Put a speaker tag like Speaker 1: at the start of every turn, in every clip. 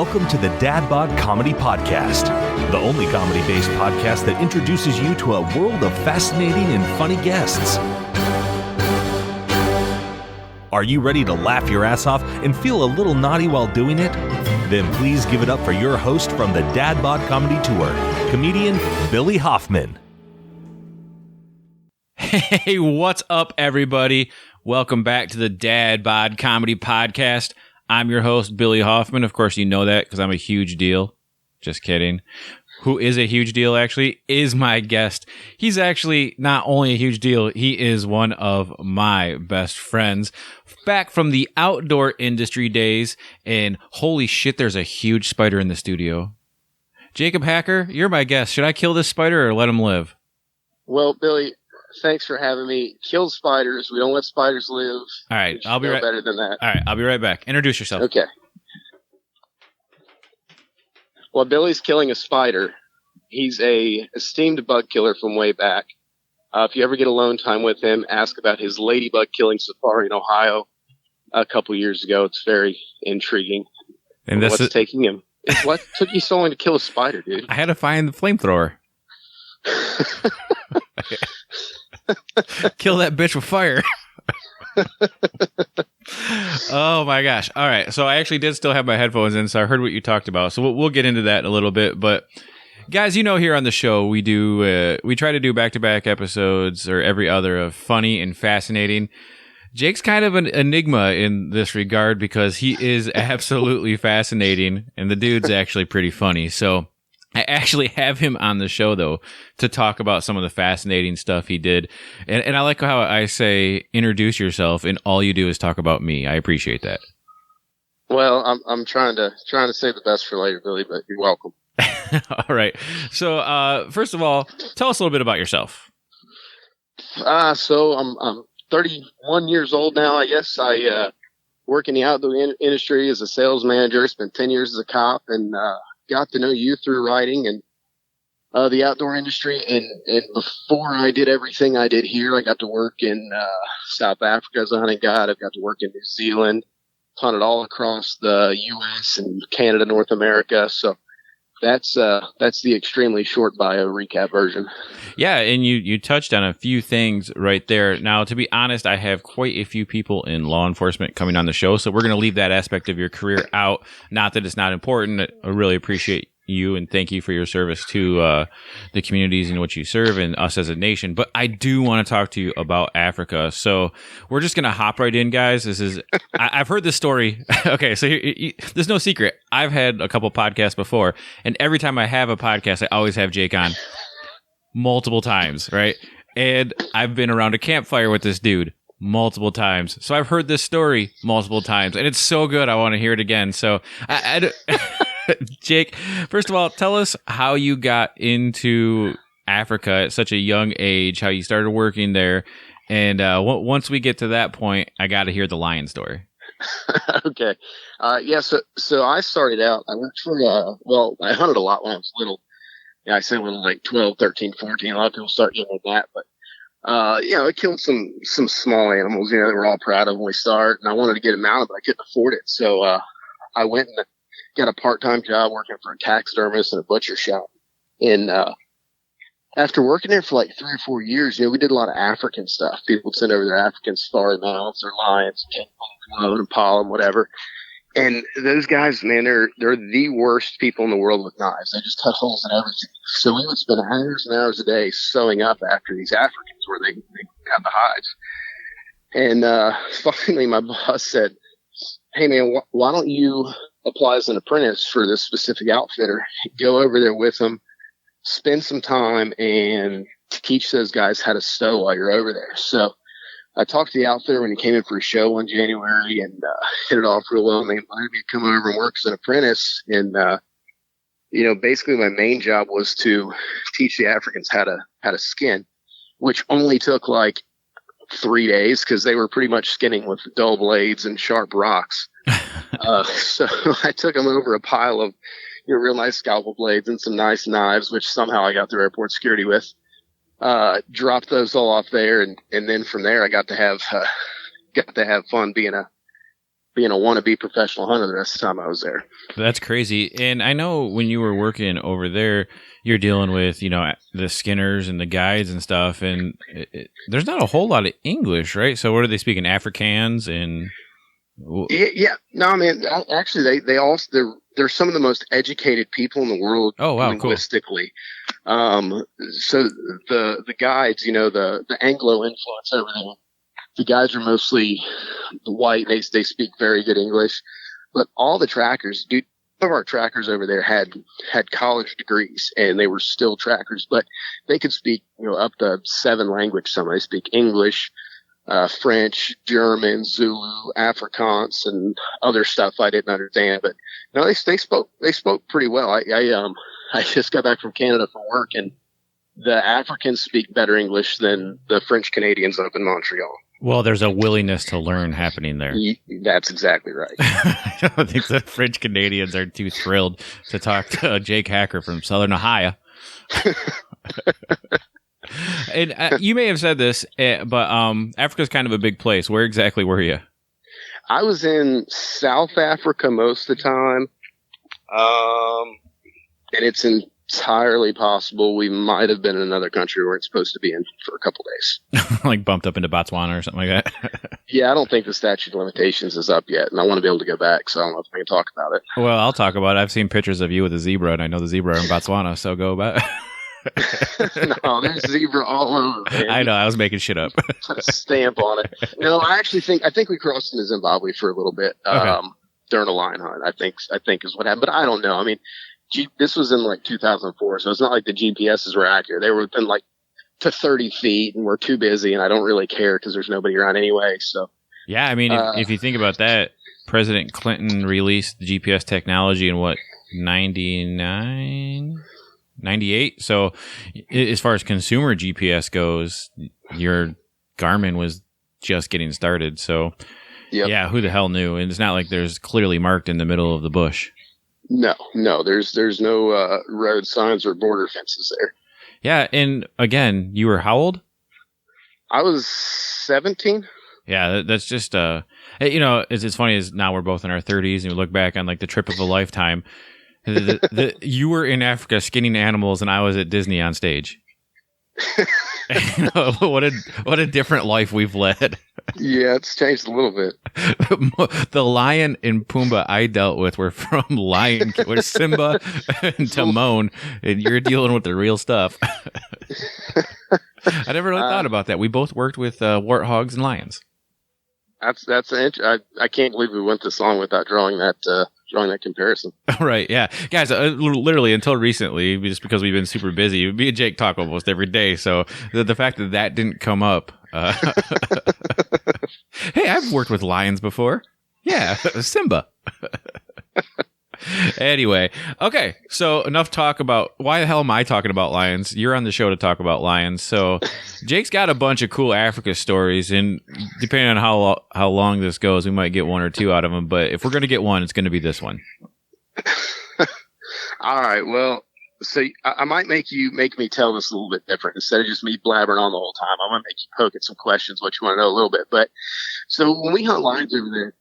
Speaker 1: Welcome to the Dad Bod Comedy Podcast, the only comedy-based podcast that introduces you to a world of fascinating and funny guests. Are you ready to laugh your ass off and feel a little naughty while doing it? Then please give it up for your host from the Dad Bod Comedy Tour, comedian Billy Hoffman.
Speaker 2: Hey, what's up, everybody? Welcome back to the Dad Bod Comedy Podcast. I'm your host, Billy Hoffman. Of course, you know that because I'm a huge deal. Just kidding. Who is a huge deal, actually, is my guest. He's actually not only a huge deal, he is one of my best friends. Back from the outdoor industry days, and holy shit, there's a huge spider in the studio. Jacob Hacker, you're my guest. Should I kill this spider or let him live?
Speaker 3: Well, Billy, thanks for having me. Kill spiders. We don't let spiders live.
Speaker 2: All right, I'll be right
Speaker 3: better than that.
Speaker 2: All right, I'll be right back. Introduce yourself.
Speaker 3: Okay. Well, Billy's killing a spider. He's a esteemed bug killer from way back. If you ever get alone time with him, ask about his ladybug killing safari in Ohio a couple years ago. It's very intriguing.
Speaker 2: And
Speaker 3: what's taking him? What took you so long to kill a spider, dude?
Speaker 2: I had to find the flamethrower. Kill that bitch with fire. Oh my gosh. All right. So I actually did still have my headphones in, so I heard what you talked about. So we'll get into that in a little bit. But guys, you know, here on the show, we try to do back-to-back episodes or every other of funny and fascinating. Jake's kind of an enigma in this regard because he is absolutely fascinating, and the dude's actually pretty funny. So I actually have him on the show, though, to talk about some of the fascinating stuff he did. And I like how I say, introduce yourself, and all you do is talk about me. I appreciate that.
Speaker 3: Well, I'm trying to save the best for later, Billy, but you're welcome.
Speaker 2: All right. So, first of all, tell us a little bit about yourself.
Speaker 3: So I'm 31 years old now, I guess. I work in the outdoor industry as a sales manager. Spent 10 years as a cop, and got to know you through writing and the outdoor industry. And before I did everything I did here, I got to work in South Africa as a hunting guide. I've got to work in New Zealand, hunted all across the U.S. and Canada, North America. So that's the extremely short bio recap version. Yeah,
Speaker 2: and you touched on a few things right there. Now, to be honest, I have quite a few people in law enforcement coming on the show, so we're going to leave that aspect of your career out. Not that it's not important. I really appreciate you and thank you for your service to the communities in which you serve and us as a nation. But I do want to talk to you about Africa. So we're just going to hop right in, guys. This is I've heard this story. Okay, so there's no secret. I've had a couple podcasts before, and every time I have a podcast, I always have Jake on multiple times, right? And I've been around a campfire with this dude multiple times. So I've heard this story multiple times, and it's so good. I want to hear it again. So Jake, first of all, tell us how you got into Africa at such a young age, how you started working there. And once we get to that point, I got to hear the lion story.
Speaker 3: Okay. Yeah, so I started out, I worked for, I hunted a lot when I was little. Yeah, I say little, like 12, 13, 14. A lot of people start getting that. But, I killed some small animals, that we're all proud of when we start. And I wanted to get them mounted, but I couldn't afford it. So I went and got a part-time job working for a taxidermist and a butcher shop. And after working there for like 3 or 4 years, we did a lot of African stuff. People would send over their African safari mounts, their lions, and impala, and whatever. And those guys, man, they're the worst people in the world with knives. They just cut holes in everything. So we would spend hours and hours a day sewing up after these Africans where they got the hides. And finally, my boss said, "Hey, man, why don't you apply as an apprentice for this specific outfitter? Go over there with them, spend some time, and teach those guys how to sew while you're over there." So I talked to the outfitter when he came in for a show one January and hit it off real well. And they invited me to come over and work as an apprentice. And, basically my main job was to teach the Africans how to skin, which only took like 3 days because they were pretty much skinning with dull blades and sharp rocks. So I took them over a pile of real nice scalpel blades and some nice knives, which somehow I got through airport security with. Dropped those all off there, and then from there I got to have fun being being a wannabe professional hunter the rest of the time I was there.
Speaker 2: That's crazy. And I know when you were working over there, you're dealing with, the skinners and the guides and stuff. And there's not a whole lot of English, right? So what are they speaking? Afrikaans and...
Speaker 3: Yeah. No, I mean, actually, they're some of the most educated people in the world.
Speaker 2: Oh, wow,
Speaker 3: linguistically. Cool. So the guides, the Anglo influence over there, the guys are mostly white. They speak very good English, but all the trackers, some of our trackers over there had college degrees and they were still trackers, but they could speak, up to 7 languages. Some they speak English, French, German, Zulu, Afrikaans, and other stuff I didn't understand. But they spoke pretty well. I just got back from Canada for work, and the Africans speak better English than the French Canadians up in Montreal.
Speaker 2: Well, there's a willingness to learn happening there.
Speaker 3: That's exactly right.
Speaker 2: I don't think the French Canadians are too thrilled to talk to Jake Hacker from Southern Ohio. And you may have said this, but Africa's kind of a big place. Where exactly were you?
Speaker 3: I was in South Africa most of the time, and it's entirely possible we might have been in another country we weren't supposed to be in for a couple days.
Speaker 2: Like bumped up into Botswana or something like that?
Speaker 3: Yeah, I don't think the statute of limitations is up yet, and I want to be able to go back, so I don't know if I can talk about it.
Speaker 2: Well, I'll talk about it. I've seen pictures of you with a zebra, and I know the zebra are in Botswana, so go about it.
Speaker 3: No, there's zebra all over, man.
Speaker 2: I know, I was making shit up.
Speaker 3: Put a stamp on it. No, I think we crossed into Zimbabwe for a little bit during a lion hunt. I think is what happened, but I don't know. I mean, this was in like 2004, so it's not like the GPSs were accurate. They were within like to 30 feet, and we're too busy, and I don't really care because there's nobody around anyway. So
Speaker 2: yeah, I mean, if you think about that, President Clinton released the GPS technology in what, 99, 98? So as far as consumer GPS goes, your Garmin was just getting started. So yeah, who the hell knew? And it's not like there's clearly marked in the middle of the bush.
Speaker 3: No, there's no road signs or border fences there.
Speaker 2: Yeah, and again, you were how old?
Speaker 3: I was 17.
Speaker 2: Yeah, that's just it's funny as now we're both in our 30s and we look back on like the trip of a lifetime. You were in Africa skinning animals, and I was at Disney on stage. What a different life we've led.
Speaker 3: Yeah, it's changed a little bit.
Speaker 2: The lion and Pumbaa I dealt with were from Lion King, with Simba and Timon, and you're dealing with the real stuff. I never really thought about that. We both worked with warthogs and lions.
Speaker 3: That's I can't believe we went this long without drawing that comparison.
Speaker 2: Right, yeah. Guys, literally until recently, just because we've been super busy, me and Jake talk almost every day, so the fact that didn't come up. Hey, I've worked with lions before. Yeah, Simba. Anyway, okay, so enough talk about why the hell am I talking about lions? You're on the show to talk about lions. So Jake's got a bunch of cool Africa stories, and depending on how long this goes, we might get one or two out of them. But if we're going to get one, it's going to be this one.
Speaker 3: All right. Well, so I might make me tell this a little bit different instead of just me blabbering on the whole time. I'm going to make you poke at some questions, what you want to know a little bit. But so when we hunt lions over there,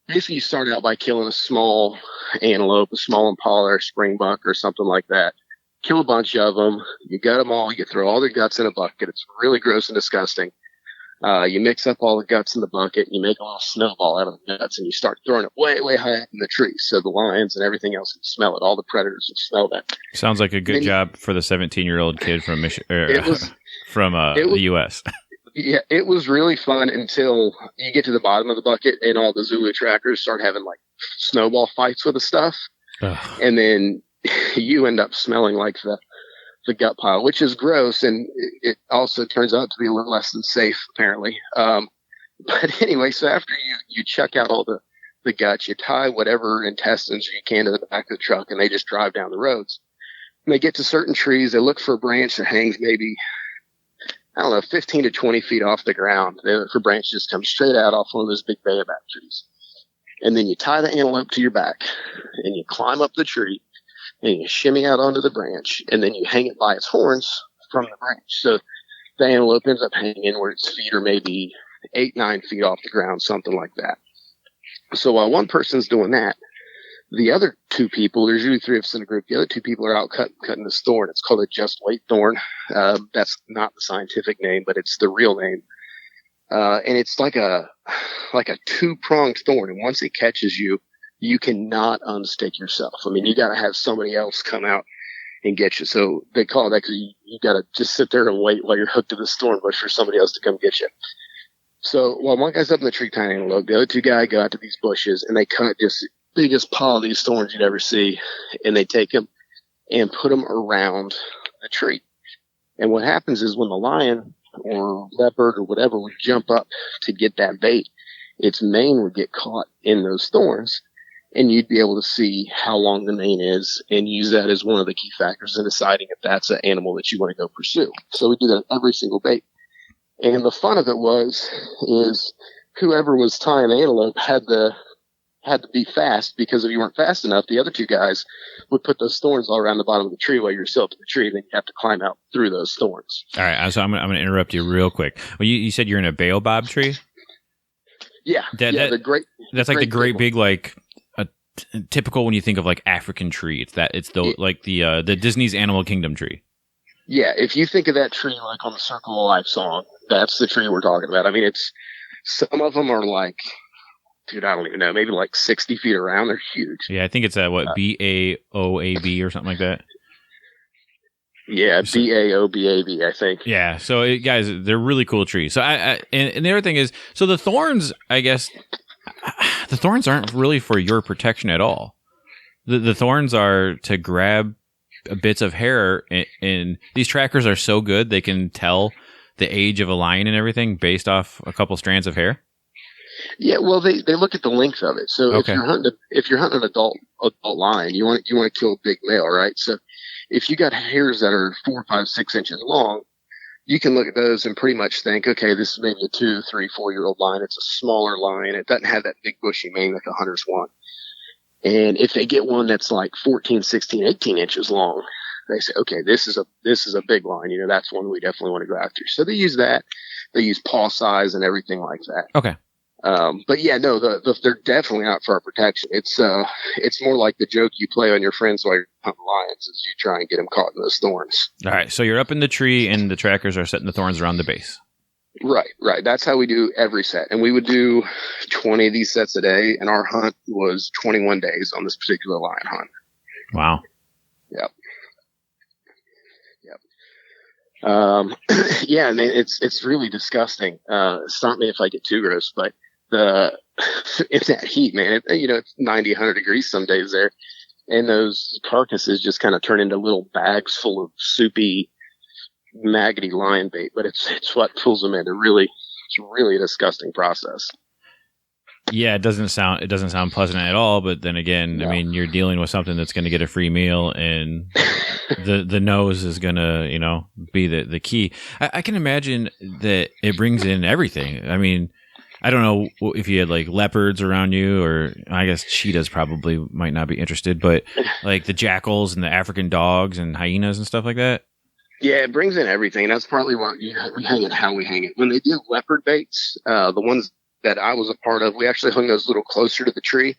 Speaker 3: basically you start out by killing a small antelope, a small impala or springbuck or something like that. Kill a bunch of them. You gut them all. You throw all their guts in a bucket. It's really gross and disgusting. You mix up all the guts in the bucket, and you make a little snowball out of the guts, and you start throwing it way, way high up in the trees. So the lions and everything else can smell it. All the predators will smell that.
Speaker 2: Sounds like a good job for the 17-year-old kid from the U.S.
Speaker 3: Yeah, it was really fun until you get to the bottom of the bucket and all the Zulu trackers start having like snowball fights with the stuff.
Speaker 2: Ugh. And
Speaker 3: then you end up smelling like the gut pile, which is gross. And it also turns out to be a little less than safe, apparently. But anyway, so after you check out all the guts, you tie whatever intestines you can to the back of the truck, and they just drive down the roads. And they get to certain trees. They look for a branch that hangs maybe, I don't know, 15 to 20 feet off the ground. They look for branches just come straight out off one of those big baobab trees. And then you tie the antelope to your back, and you climb up the tree, and you shimmy out onto the branch, and then you hang it by its horns from the branch. So the antelope ends up hanging where its feet are maybe 8-9 feet off the ground, something like that. So while one person's doing that, the other two people, there's usually three of us in a group, the other two people are out cutting this thorn. It's called a just weight thorn. That's not the scientific name, but it's the real name. And it's like a two-pronged thorn. And once it catches you, you cannot unstick yourself. I mean, you got to have somebody else come out and get you. So they call it that because you got to just sit there and wait while you're hooked to this thorn bush for somebody else to come get you. So while one guy's up in the tree tying antelope, the other two guys go out to these bushes and they cut just biggest pile of these thorns you'd ever see, and they take them and put them around a tree. And what happens is when the lion or leopard or whatever would jump up to get that bait, its mane would get caught in those thorns, and you'd be able to see how long the mane is and use that as one of the key factors in deciding if that's an animal that you want to go pursue. So we do that every single bait. And the fun of it is whoever was tying the antelope had to be fast, because if you weren't fast enough, the other two guys would put those thorns all around the bottom of the tree while you're still up in the tree. Then you have to climb out through those thorns.
Speaker 2: All right, so I'm going to interrupt you real quick. Well, you said you're in a baobab tree?
Speaker 3: Yeah,
Speaker 2: that's like the great big, like a typical when you think of like African tree. It's the Disney's Animal Kingdom tree.
Speaker 3: Yeah, if you think of that tree like on the Circle of Life song, that's the tree we're talking about. I mean, some of them are like, dude, I don't even know, maybe like 60 feet around. They're huge.
Speaker 2: Yeah, I think it's BAOAB or something like that.
Speaker 3: Yeah, BAOBAB, I think.
Speaker 2: Yeah, so guys, they're really cool trees. So and the other thing is, so the thorns, I guess, the thorns aren't really for your protection at all. The thorns are to grab bits of hair, and these trackers are so good they can tell the age of a lion and everything based off a couple strands of hair.
Speaker 3: Yeah, well, they look at the length of it. So
Speaker 2: okay.
Speaker 3: if you're hunting an adult lion, you want to kill a big male, right? So if you got hairs that are 4, 5, 6 inches long, you can look at those and pretty much think, okay, this is maybe a 2, 3, 4-year-old lion. It's a smaller lion. It doesn't have that big bushy mane that the hunters want. And if they get one that's like 14, 16, 18 inches long, they say, okay, this is a big lion. You know, that's one we definitely want to go after. So they use that. They use paw size and everything like that.
Speaker 2: Okay.
Speaker 3: But yeah, no, they're definitely out for our protection. It's more like the joke you play on your friends while you're hunting lions, as you try and get them caught in those thorns.
Speaker 2: All right. So you're up in the tree and the trackers are setting the thorns around the base.
Speaker 3: Right. That's how we do every set. And we would do 20 of these sets a day. And our hunt was 21 days on this particular lion hunt.
Speaker 2: Wow.
Speaker 3: Yep. Yeah, I mean, it's really disgusting. Stop me if I get too gross, but it's that heat, man. It's 90, 100 degrees some days there. And those carcasses just kind of turn into little bags full of soupy, maggoty lion bait, but it's what pulls them in. It's really a disgusting process.
Speaker 2: Yeah, it doesn't sound pleasant at all, but then again, no. I mean, you're dealing with something that's going to get a free meal, and the nose is going to, be the key. I can imagine that it brings in everything. I mean, I don't know if you had like leopards around you, or I guess cheetahs probably might not be interested, but like the jackals and the African dogs and hyenas and stuff like that.
Speaker 3: Yeah, it brings in everything. That's partly why we hang it how we hang it. When they do leopard baits, the ones that I was a part of, we actually hung those a little closer to the tree,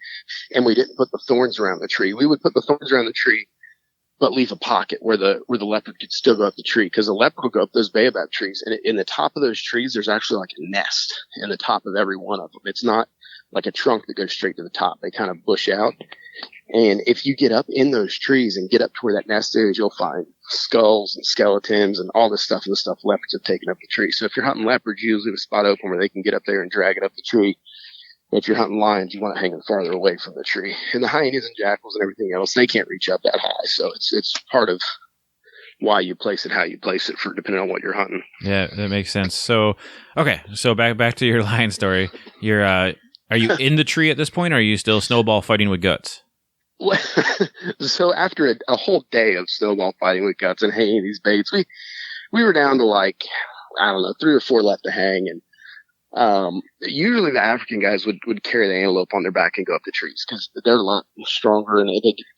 Speaker 3: and we didn't put the thorns around the tree. We would put the thorns around the tree, but leave a pocket where the leopard could still go up the tree, because the leopard will go up those baobab trees, and in the top of those trees, there's actually like a nest in the top of every one of them. It's not like a trunk that goes straight to the top. They kind of bush out. And if you get up in those trees and get up to where that nest is, you'll find skulls and skeletons and all this stuff, and the stuff leopards have taken up the tree. So if you're hunting leopards, you usually leave a spot open where they can get up there and drag it up the tree. If you're hunting lions, you want to hang them farther away from the tree. And the hyenas and jackals and everything else, they can't reach up that high. So it's part of why you place it, how you place it, for depending on what you're hunting.
Speaker 2: Yeah, that makes sense. So, okay. So back to your lion story. Are you in the tree at this point, or are you still snowball fighting with guts?
Speaker 3: Well, so after a whole day of snowball fighting with guts and hanging these baits, we were down to like, I don't know, 3 or 4 left to hang. And usually the African guys would carry the antelope on their back and go up the trees, because they're a lot stronger, and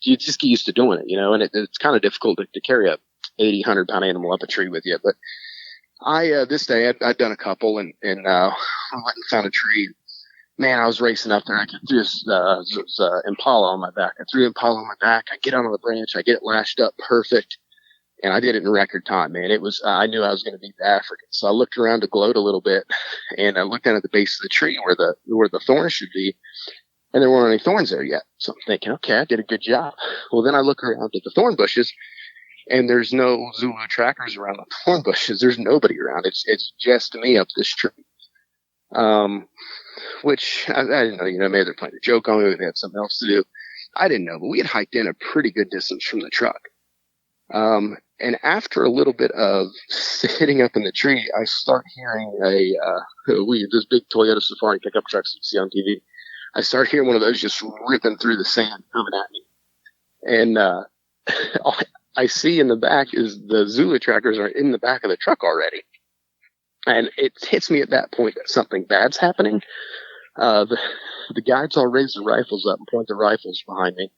Speaker 3: you just get used to doing it, and it's kind of difficult to carry a 80, 100-pound animal up a tree with you. But this day I'd done a couple, and I went and found a tree man, I was racing up there. I threw this Impala on my back. I threw Impala on my back. I get on the branch. I get it lashed up perfect. And I did it in record time, man. It was, I knew I was going to beat the African. So I looked around to gloat a little bit, and I looked down at the base of the tree where the thorns should be. And there weren't any thorns there yet. So I'm thinking, okay, I did a good job. Well, then I look around at the thorn bushes, and there's no Zulu trackers around the thorn bushes. There's nobody around. It's just me up this tree. Which I didn't know, maybe they're playing a joke on me. They had something else to do. I didn't know, but we had hiked in a pretty good distance from the truck. And after a little bit of sitting up in the tree, I start hearing this big Toyota Safari pickup trucks you see on TV. I start hearing one of those just ripping through the sand coming at me. And, I see in the back is the Zulu trackers are in the back of the truck already. And it hits me at that point that something bad's happening. The guides all raise their rifles up and point their rifles behind me.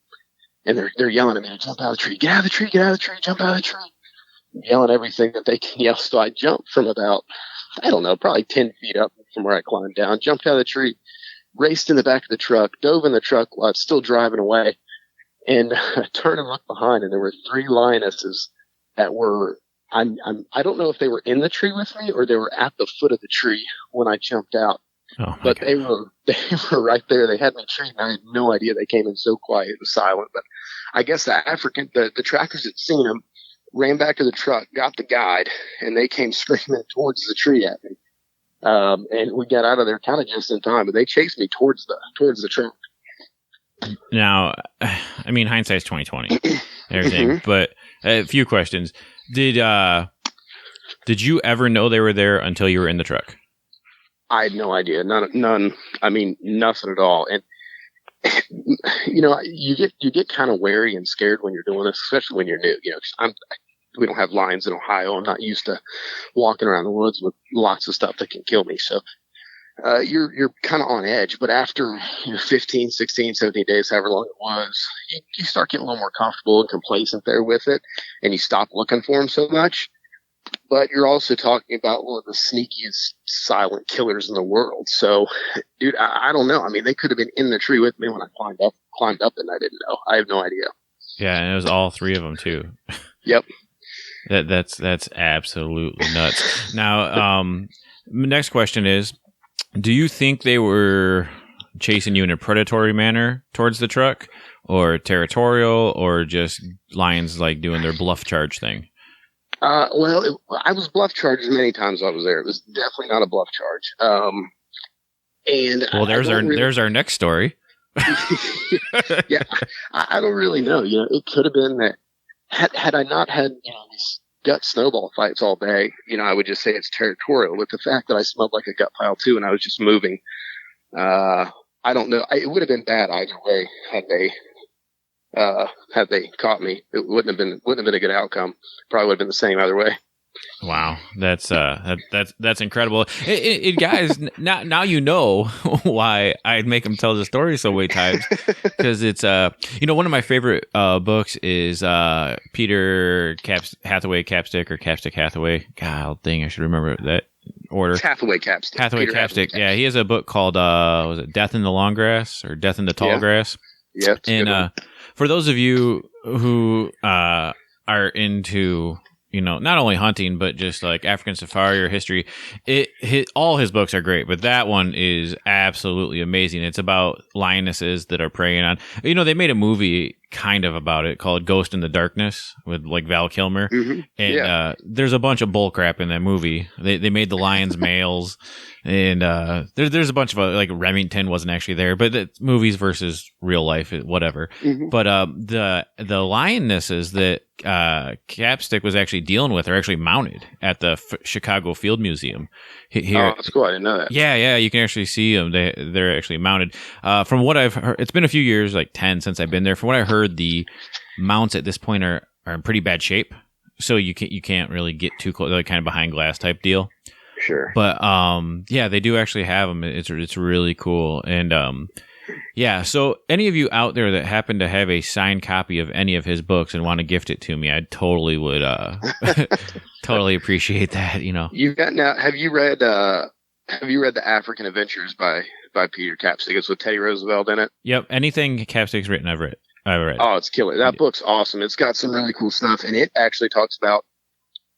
Speaker 3: And they're yelling at me, jump out of the tree, get out of the tree, get out of the tree, jump out of the tree. Yelling everything that they can yell. So I jumped from about, probably 10 feet up from where I climbed down, jumped out of the tree, raced in the back of the truck, dove in the truck while it's still driving away. And I turned and looked behind, and there were 3 lionesses that were, I don't know if they were in the tree with me or they were at the foot of the tree when I jumped out.
Speaker 2: Oh,
Speaker 3: but they were right there. They had me treated. I had no idea they came in so quiet and silent. But I guess the trackers had seen them, ran back to the truck, got the guide, and they came screaming towards the tree at me. And we got out of there kind of just in time. But they chased me towards the truck.
Speaker 2: Now, I mean, hindsight's 20/20, everything. But a few questions. Did you ever know they were there until you were in the truck?
Speaker 3: I had no idea. None. I mean, nothing at all. And, you get kind of wary and scared when you're doing this, especially when you're new. We don't have lions in Ohio. I'm not used to walking around the woods with lots of stuff that can kill me. So, you're kind of on edge. But after 15, 16, 17 days, however long it was, you start getting a little more comfortable and complacent there with it, and you stop looking for them so much. But you're also talking about one of the sneakiest silent killers in the world. So, dude, I don't know. I mean, they could have been in the tree with me when I climbed up, and I didn't know. I have no idea.
Speaker 2: Yeah, and it was all 3 of them too.
Speaker 3: Yep.
Speaker 2: That's absolutely nuts. Now, next question is, do you think they were chasing you in a predatory manner towards the truck, or territorial, or just lions like doing their bluff charge thing?
Speaker 3: I was bluff charged many times while I was there. It was definitely not a bluff charge.
Speaker 2: There's our next story.
Speaker 3: Yeah, I don't really know. It could have been that had I not had these gut snowball fights all day, I would just say it's territorial. With the fact that I smelled like a gut pile too, and I was just moving, I don't know. It would have been bad either way had they caught me. It wouldn't have been a good outcome. Probably would have been the same either way.
Speaker 2: Wow, that's incredible. Guys, now you know why I'd make them tell the story so many times, because it's one of my favorite books is Peter Hathaway Capstick or Capstick Hathaway. God dang, I should remember that order.
Speaker 3: It's Hathaway Capstick.
Speaker 2: Hathaway Capstick. Yeah, he has a book called was it Death in the Long Grass or Death in the Tall Grass?
Speaker 3: Yeah,
Speaker 2: and for those of you who are into not only hunting, but just like African safari or history, all his books are great, but that one is absolutely amazing. It's about lionesses that are preying on, they made a movie kind of about it called Ghost in the Darkness with like Val Kilmer.
Speaker 3: Mm-hmm.
Speaker 2: And there's a bunch of bull crap in that movie. They made the lions males, and there's a bunch of like Remington wasn't actually there, but it's movies versus real life, whatever.
Speaker 3: Mm-hmm.
Speaker 2: But the lionesses that Capstick was actually dealing with are actually mounted at the Chicago Field Museum. Here.
Speaker 3: Oh, that's cool. I didn't know that.
Speaker 2: Yeah, you can actually see them. They're actually mounted. From what I've heard, it's been a few years, like 10 since I've been there. From what I heard, the mounts at this point are in pretty bad shape, so you can't really get too close, like kind of behind glass type deal.
Speaker 3: Sure.
Speaker 2: But they do actually have them. It's really cool. And so any of you out there that happen to have a signed copy of any of his books and want to gift it to me, I totally would totally appreciate that.
Speaker 3: You've got now. Have you read Have you read The African Adventures by Peter Capsicus with Teddy Roosevelt in it?
Speaker 2: Yep. Anything Capsic's written, I've read.
Speaker 3: Oh, it's killer. That book's awesome. It's got some really cool stuff, and it actually talks about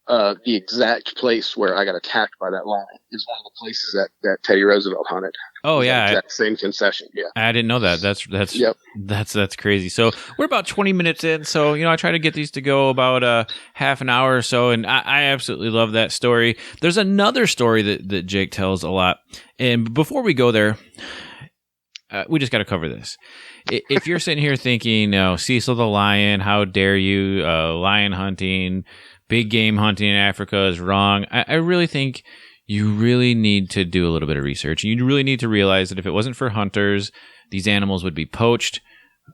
Speaker 3: the exact place where I got attacked by that lion is one of the places that Teddy Roosevelt hunted.
Speaker 2: Oh, yeah.
Speaker 3: That same concession. Yeah.
Speaker 2: I didn't know that. That's crazy. So we're about 20 minutes in. So, I try to get these to go about half an hour or so. And I absolutely love that story. There's another story that Jake tells a lot. And before we go there, we just got to cover this. If you're sitting here thinking, Cecil the lion, how dare you, lion hunting, big game hunting in Africa is wrong. I really think you really need to do a little bit of research. You really need to realize that if it wasn't for hunters, these animals would be poached.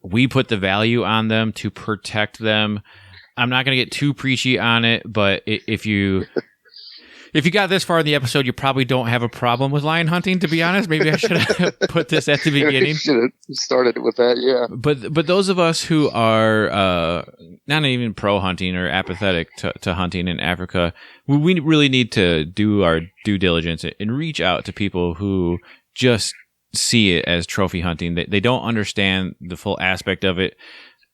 Speaker 2: We put the value on them to protect them. I'm not going to get too preachy on it, but if you got this far in the episode, you probably don't have a problem with lion hunting, to be honest. Maybe I should have put this at the beginning.
Speaker 3: Should have started with that, yeah.
Speaker 2: But those of us who are not even pro hunting or apathetic to hunting in Africa, we really need to do our due diligence and reach out to people who just see it as trophy hunting. They don't understand the full aspect of it.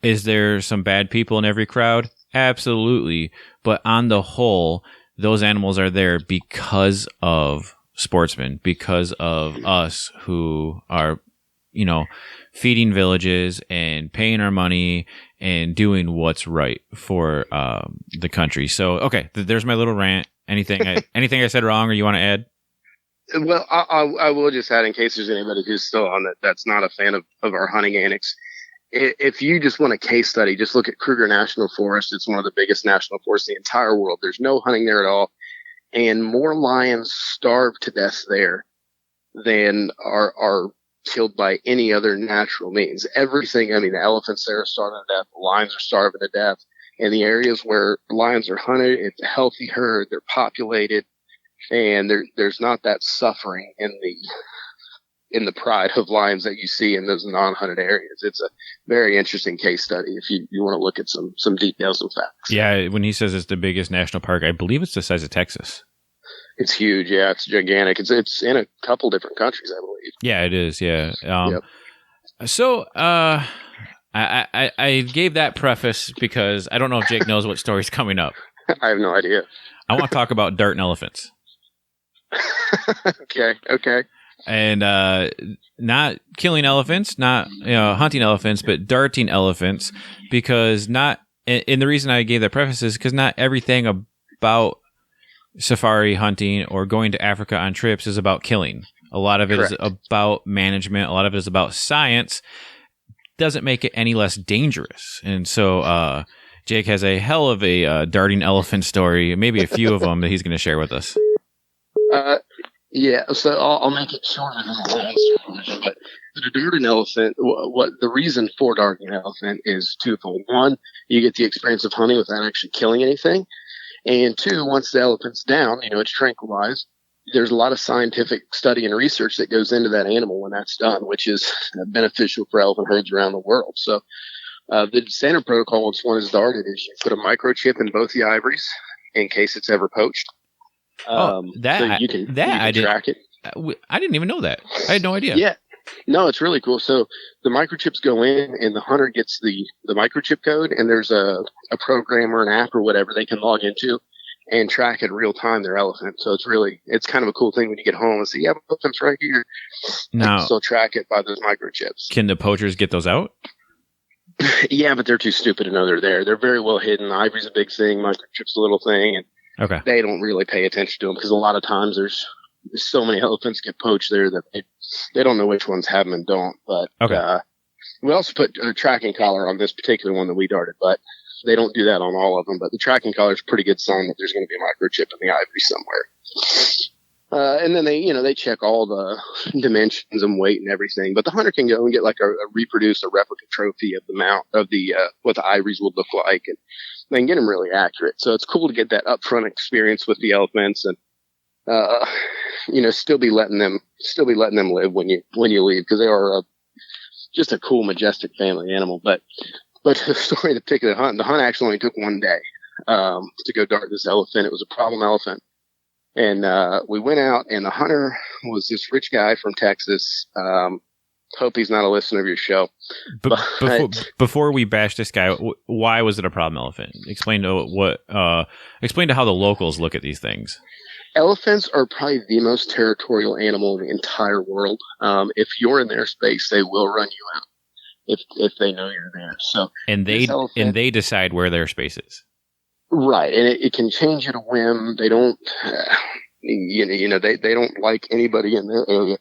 Speaker 2: Is there some bad people in every crowd? Absolutely. But on the whole, those animals are there because of sportsmen, because of us who are, feeding villages and paying our money and doing what's right for the country. So, okay, there's my little rant. Anything I said wrong or you want to add?
Speaker 3: Well, I will just add, in case there's anybody who's still on that's not a fan of our hunting annex. If you just want a case study, just look at Kruger National Forest. It's one of the biggest national forests in the entire world. There's no hunting there at all. And more lions starve to death there than are killed by any other natural means. Everything, the elephants there are starving to death. The lions are starving to death. In the areas where lions are hunted, it's a healthy herd. They're populated. And there's not that suffering in the pride of lions that you see in those non-hunted areas. It's a very interesting case study if you want to look at some details and facts.
Speaker 2: Yeah, when he says it's the biggest national park, I believe it's the size of Texas.
Speaker 3: It's huge. Yeah, it's gigantic. It's in a couple different countries, I believe.
Speaker 2: Yeah, it is. Yeah.
Speaker 3: Yep.
Speaker 2: So I gave that preface because I don't know if Jake knows what story's coming up.
Speaker 3: I have no idea.
Speaker 2: I want to talk about darting elephants.
Speaker 3: Okay.
Speaker 2: And not killing elephants, not hunting elephants, but darting elephants, because and the reason I gave that preface is because not everything about safari hunting or going to Africa on trips is about killing. A lot of it is about management. A lot of it is about science. Doesn't make it any less dangerous. And so Jake has a hell of a darting elephant story, maybe a few of them that he's going to share with us.
Speaker 3: Yeah, so I'll make it shorter than the last version, but the darting elephant, what the reason for darting an elephant is twofold. One, you get the experience of hunting without actually killing anything. And two, once the elephant's down, it's tranquilized. There's a lot of scientific study and research that goes into that animal when that's done, which is beneficial for elephant herds around the world. So the standard protocol once one is darted is you put a microchip in both the ivories in case it's ever poached. So you can track it.
Speaker 2: I didn't even know that. I had no idea.
Speaker 3: Yeah. No, it's really cool. So the microchips go in and the hunter gets the microchip code, and there's a program or an app or whatever they can log into and track in real time their elephant. So it's kind of a cool thing when you get home and see, elephant's right here.
Speaker 2: Now,
Speaker 3: still track it by those microchips.
Speaker 2: Can the poachers get those out?
Speaker 3: Yeah, but they're too stupid to know they're there. They're very well hidden. Ivory's a big thing. Microchip's a little thing. And
Speaker 2: okay.
Speaker 3: They don't really pay attention to them because a lot of times there's so many elephants get poached there that they don't know which ones have them and don't. But
Speaker 2: okay.
Speaker 3: We also put a tracking collar on this particular one that we darted, but they don't do that on all of them. But the tracking collar is a pretty good sign that there's going to be a microchip in the ivory somewhere. And then they check all the dimensions and weight and everything. But the hunter can go and get like a replica trophy of the mount of the what the ivories would look like, and they can get them really accurate. So it's cool to get that upfront experience with the elephants, and still be letting them live when you leave, because they are just a cool, majestic family animal. But the story of the particular hunt, the hunt actually only took one day to go dart this elephant. It was a problem elephant. And we went out, and the hunter was this rich guy from Texas. Hope he's not a listener of your show.
Speaker 2: Before we bash this guy, why was it a problem elephant? Explain to how the locals look at these things.
Speaker 3: Elephants are probably the most territorial animal in the entire world. If you're in their space, they will run you out if they know you're there. So
Speaker 2: and they decide where their space is.
Speaker 3: Right, and it can change at a whim. They don't, they don't like anybody in their area,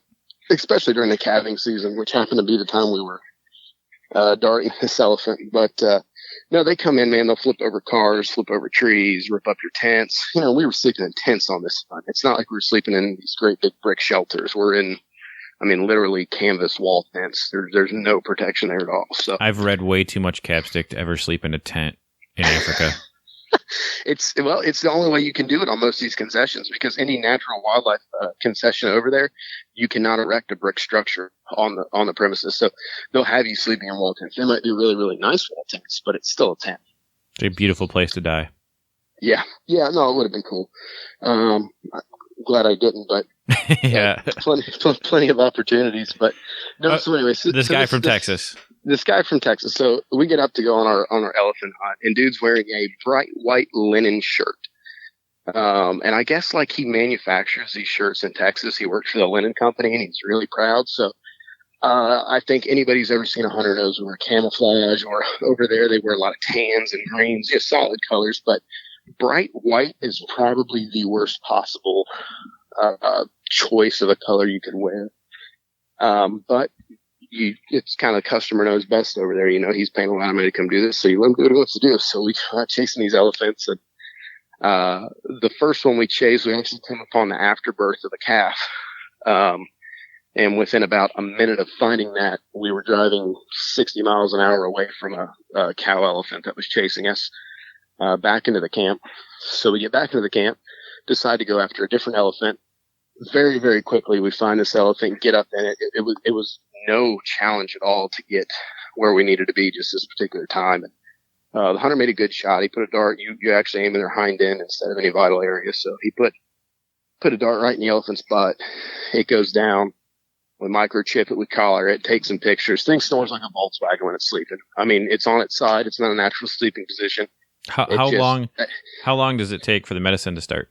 Speaker 3: especially during the calving season, which happened to be the time we were darting this elephant. But no, they come in, man. They'll flip over cars, flip over trees, rip up your tents. We were sleeping in tents on this hunt. It's not like we were sleeping in these great big brick shelters. We're in, literally canvas wall tents. There's no protection there at all. So
Speaker 2: I've read way too much capstick to ever sleep in a tent in Africa.
Speaker 3: It's the only way you can do it on most of these concessions, because any natural wildlife concession over there, you cannot erect a brick structure on the premises. So they'll have you sleeping in wall tents. They might be really, really nice wall tents, but it's still a tent.
Speaker 2: It's a beautiful place to die.
Speaker 3: Yeah. No, it would have been cool. I'm glad I didn't, but
Speaker 2: yeah,
Speaker 3: plenty of opportunities. But no. So anyway,
Speaker 2: this guy from Texas.
Speaker 3: This guy from Texas. So we get up to go on our elephant hunt, and dude's wearing a bright white linen shirt. And I guess like he manufactures these shirts in Texas. He works for the linen company, and he's really proud. So I think anybody who's ever seen a hunter knows we wear camouflage, or over there they wear a lot of tans and greens, just solid colors. But bright white is probably the worst possible choice of a color you could wear. But it's kind of customer knows best over there. He's paying a lot of money to come do this, so you let him do what he wants to do. So we got chasing these elephants, and the first one we chased, we actually came upon the afterbirth of a calf. And within about a minute of finding that, we were driving 60 miles an hour away from a cow elephant that was chasing us back into the camp. So we get back into the camp, decide to go after a different elephant. Very, very quickly, we find this elephant, get up in it. It was no challenge at all to get where we needed to be just this particular time. And the hunter made a good shot. He put a dart. You actually aim in their hind end instead of any vital area. So he put a dart right in the elephant's butt. It goes down. We microchip it. We collar it. Take some pictures. Thing snores like a Volkswagen when it's sleeping. It's on its side. It's not a natural sleeping position.
Speaker 2: How long does it take for the medicine to start?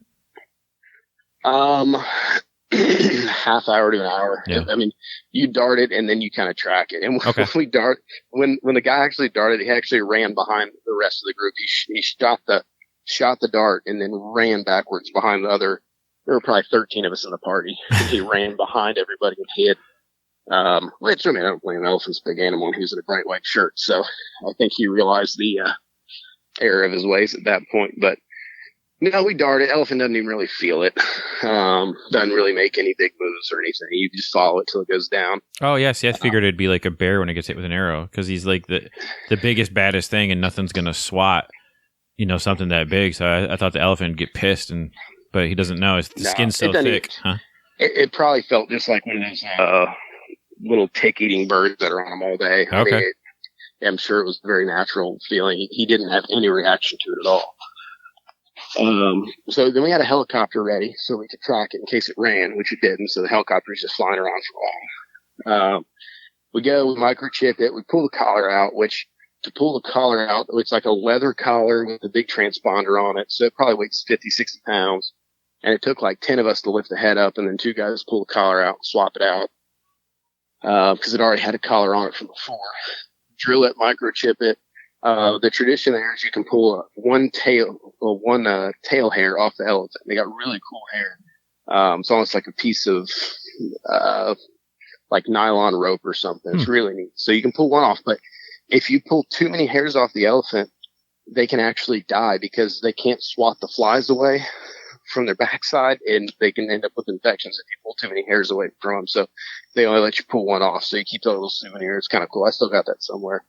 Speaker 3: Half hour to an hour.
Speaker 2: Yeah.
Speaker 3: You dart it and then you kind of track it. And
Speaker 2: okay.
Speaker 3: when the guy actually darted, he actually ran behind the rest of the group. He shot the dart and then ran backwards behind the other. There were probably 13 of us in the party. He ran behind everybody and hid. Which, I don't blame an elephant's a big animal, and he was in a bright white shirt. So I think he realized the error of his ways at that point. But no, we darted. Elephant doesn't even really feel it. Doesn't really make any big moves or anything. You just follow it till it goes down.
Speaker 2: Oh, yes. I figured it'd be like a bear when it gets hit with an arrow, because he's like the biggest, baddest thing, and nothing's going to swat, something that big. So I thought the elephant would get pissed, but he doesn't know. The skin's so thick. Huh?
Speaker 3: It probably felt just like one of those little tick-eating birds that are on him all day.
Speaker 2: Okay.
Speaker 3: I'm sure it was a very natural feeling. He didn't have any reaction to it at all. So then we had a helicopter ready so we could track it in case it ran, which it didn't. So the helicopter was just flying around for a while. We microchip it. We pull the collar out, which to pull the collar out, it's like a leather collar with a big transponder on it. So it probably weighs 50, 60 pounds. And it took like 10 of us to lift the head up, and then 2 guys pull the collar out and swap it out. Because it already had a collar on it from before. Drill it, microchip it. The tradition there is you can pull one tail hair off the elephant. They got really cool hair. It's almost like a piece of, like nylon rope or something. It's really neat. So you can pull one off, but if you pull too many hairs off the elephant, they can actually die because they can't swat the flies away from their backside, and they can end up with infections if you pull too many hairs away from them. So they only let you pull one off. So you keep that little souvenir. It's kind of cool. I still got that somewhere.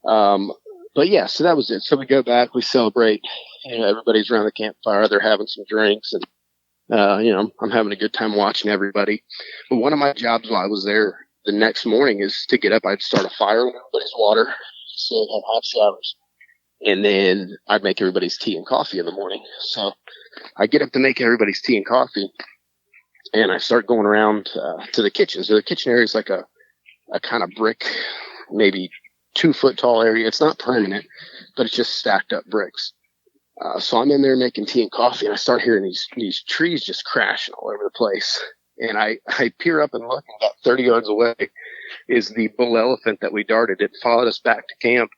Speaker 3: But yeah, so that was it. So we go back, we celebrate, everybody's around the campfire. They're having some drinks, and, I'm having a good time watching everybody. But one of my jobs while I was there the next morning is to get up. I'd start a fire with everybody's water, so I'd have hot showers, and then I'd make everybody's tea and coffee in the morning. So I get up to make everybody's tea and coffee, and I start going around to the kitchen. So the kitchen area is like a kind of brick, maybe 2 foot tall area. It's not permanent, but it's just stacked up bricks. So I'm in there making tea and coffee, and I start hearing these trees just crashing all over the place. And I peer up and look, and about 30 yards away is the bull elephant that we darted. It followed us back to camp,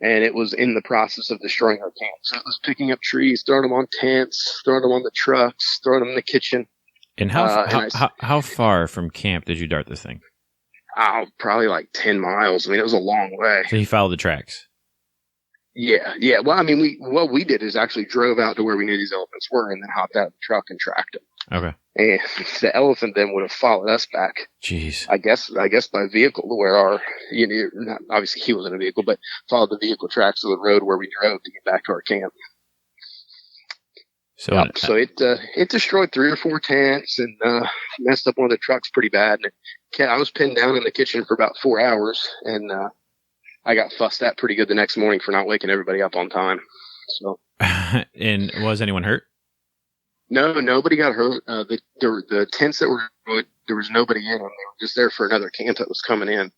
Speaker 3: and it was in the process of destroying our camp. So it was picking up trees, throwing them on tents, throwing them on the trucks, throwing them in the kitchen.
Speaker 2: And how far from camp did you dart this thing?
Speaker 3: Oh, probably like 10 miles. I mean, it was a long way.
Speaker 2: So you followed the tracks.
Speaker 3: Yeah. Well, I mean, what we did is actually drove out to where we knew these elephants were, and then hopped out of the truck and tracked them.
Speaker 2: Okay.
Speaker 3: And the elephant then would have followed us back.
Speaker 2: Jeez.
Speaker 3: I guess by vehicle to where our, obviously he was in a vehicle, but followed the vehicle tracks of the road where we drove to get back to our camp.
Speaker 2: So,
Speaker 3: yep. So it destroyed 3 or 4 tents and messed up one of the trucks pretty bad. And I was pinned down in the kitchen for about 4 hours, and I got fussed at pretty good the next morning for not waking everybody up on time. So.
Speaker 2: And was anyone hurt?
Speaker 3: No, nobody got hurt. The tents that were good, there was nobody in them. They were just there for another camp that was coming in.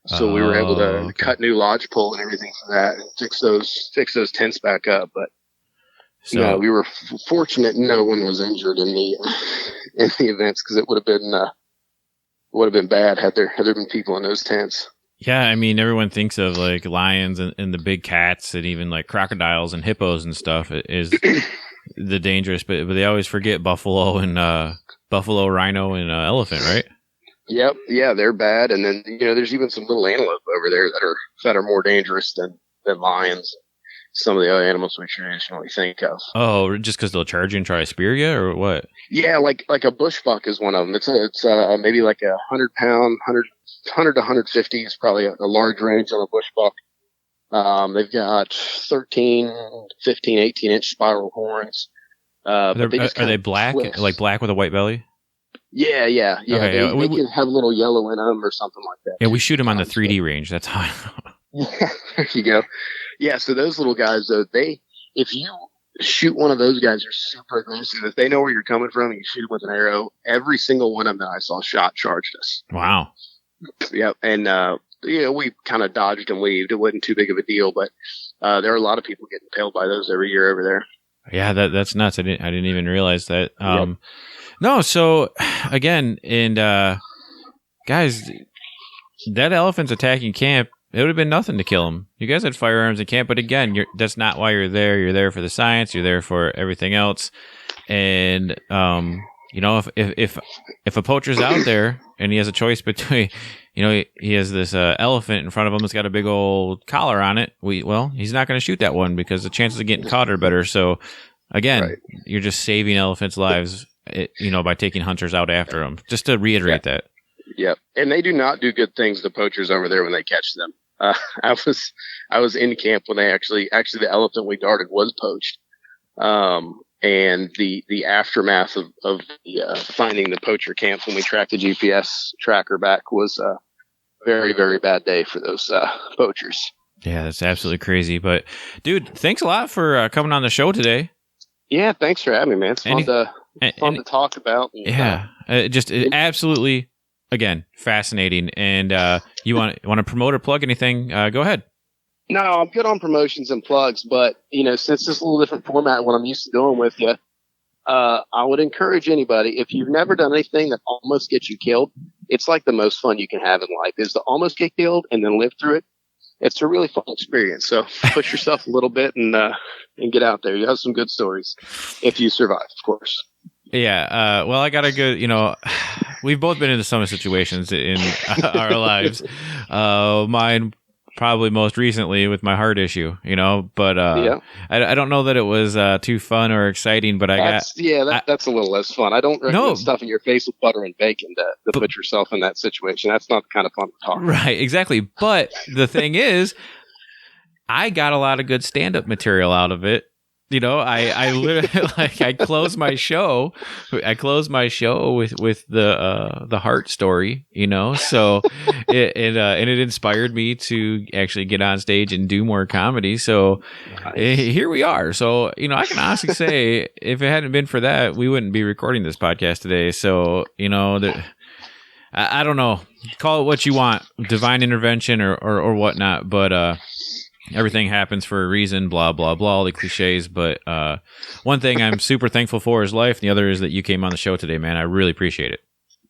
Speaker 3: So we were able to cut new lodge pole and everything for that, and fix those tents back up. But we were fortunate no one was injured in the events, because it would have been bad had there been people in those tents.
Speaker 2: Yeah, I mean, everyone thinks of like lions and the big cats, and even like crocodiles and hippos and stuff is the dangerous, but they always forget buffalo and rhino and elephant, right?
Speaker 3: Yep, yeah, they're bad. And then there's even some little antelope over there that are more dangerous than lions. Some of the other animals we traditionally think of. Oh,
Speaker 2: just because they'll charge you and try to spear you, or what?
Speaker 3: Yeah, like a bush buck is one of them. It's maybe like 100 pound, 100 to 150 is probably a large range on a bush buck. They've got 13, 15, 18-inch spiral horns.
Speaker 2: Are they black? Twists. Like black with a white belly?
Speaker 3: Yeah. Okay, they can have a little yellow in them or something like that.
Speaker 2: Yeah, we shoot them on the 3D range. That's how.
Speaker 3: Yeah, there you go. Yeah, so those little guys, though, if you shoot one of those guys, they're super aggressive. If they know where you're coming from and you shoot them with an arrow, every single one of them that I saw shot charged us.
Speaker 2: Wow.
Speaker 3: Yep, and we kind of dodged and weaved. It wasn't too big of a deal, but there are a lot of people getting impaled by those every year over there.
Speaker 2: Yeah, that's nuts. I didn't even realize that.
Speaker 3: Yep.
Speaker 2: No, so again, and guys, that elephant's attacking camp. It would have been nothing to kill him. You guys had firearms in camp, but again, that's not why you're there. You're there for the science. You're there for everything else. And if a poacher's out there and he has a choice between, he has this elephant in front of him that's got a big old collar on it. He's not going to shoot that one because the chances of getting caught are better. So again, right. You're just saving elephants' lives, by taking hunters out after them. Just to reiterate that.
Speaker 3: Yep, and they do not do good things to poachers over there when they catch them. I was in camp when they actually the elephant we darted was poached, and the aftermath of finding the poacher camp when we tracked the GPS tracker back was a very, very bad day for those poachers.
Speaker 2: Yeah, that's absolutely crazy. But dude, thanks a lot for coming on the show today.
Speaker 3: Yeah, thanks for having me, man. It's fun to talk about. And,
Speaker 2: absolutely. Again, fascinating. And you want to promote or plug anything? Go ahead.
Speaker 3: No, I'm good on promotions and plugs, but since it's a little different format than what I'm used to doing with you, I would encourage anybody, if you've never done anything that almost gets you killed, it's like the most fun you can have in life is to almost get killed and then live through it. It's a really fun experience. So push yourself a little bit and get out there. You have some good stories if you survive, of course.
Speaker 2: Yeah. Well, I got a good, we've both been into some situations in our lives. Mine probably most recently with my heart issue, but I don't know that it was too fun or exciting, but that's a little less fun. I don't recommend stuffing your face with butter and bacon to put yourself in that situation. That's not the kind of fun we're talking about. Right, exactly. But the thing is, I got a lot of good stand-up material out of it. You know, I literally like I close my show with the heart story, you know. So it inspired me to actually get on stage and do more comedy. So here we are. So, you know, I can honestly say if it hadn't been for that, we wouldn't be recording this podcast today. So, you know, I don't know, call it what you want, divine intervention or whatnot, but everything happens for a reason, blah, blah, blah, all the cliches. But one thing I'm super thankful for is life. And the other is that you came on the show today, man. I really appreciate it.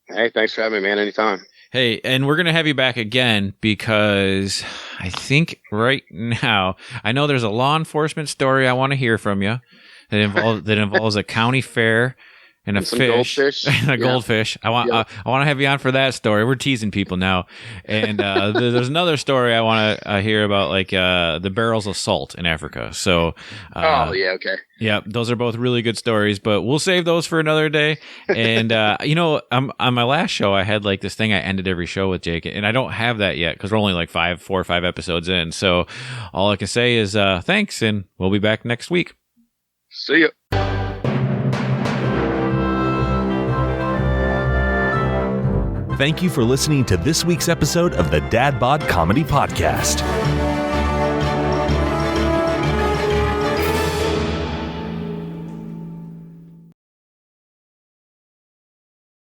Speaker 3: Hey, thanks for having me, man. Anytime.
Speaker 2: Hey, and we're going to have you back again because I think right now, I know there's a law enforcement story I want to hear from you that involves a county fair. And a
Speaker 3: some
Speaker 2: fish,
Speaker 3: goldfish.
Speaker 2: and a goldfish. I want to have you on for that story. We're teasing people now, and there's another story I want to hear about, like the barrels of salt in Africa. So,
Speaker 3: okay.
Speaker 2: Yeah, those are both really good stories, but we'll save those for another day. And you know, on my last show, I had like this thing I ended every show with, Jake, and I don't have that yet because we're only like 4 or 5 episodes in. So, all I can say is thanks, and we'll be back next week.
Speaker 3: See ya.
Speaker 1: Thank you for listening to this week's episode of the Dad Bod Comedy Podcast.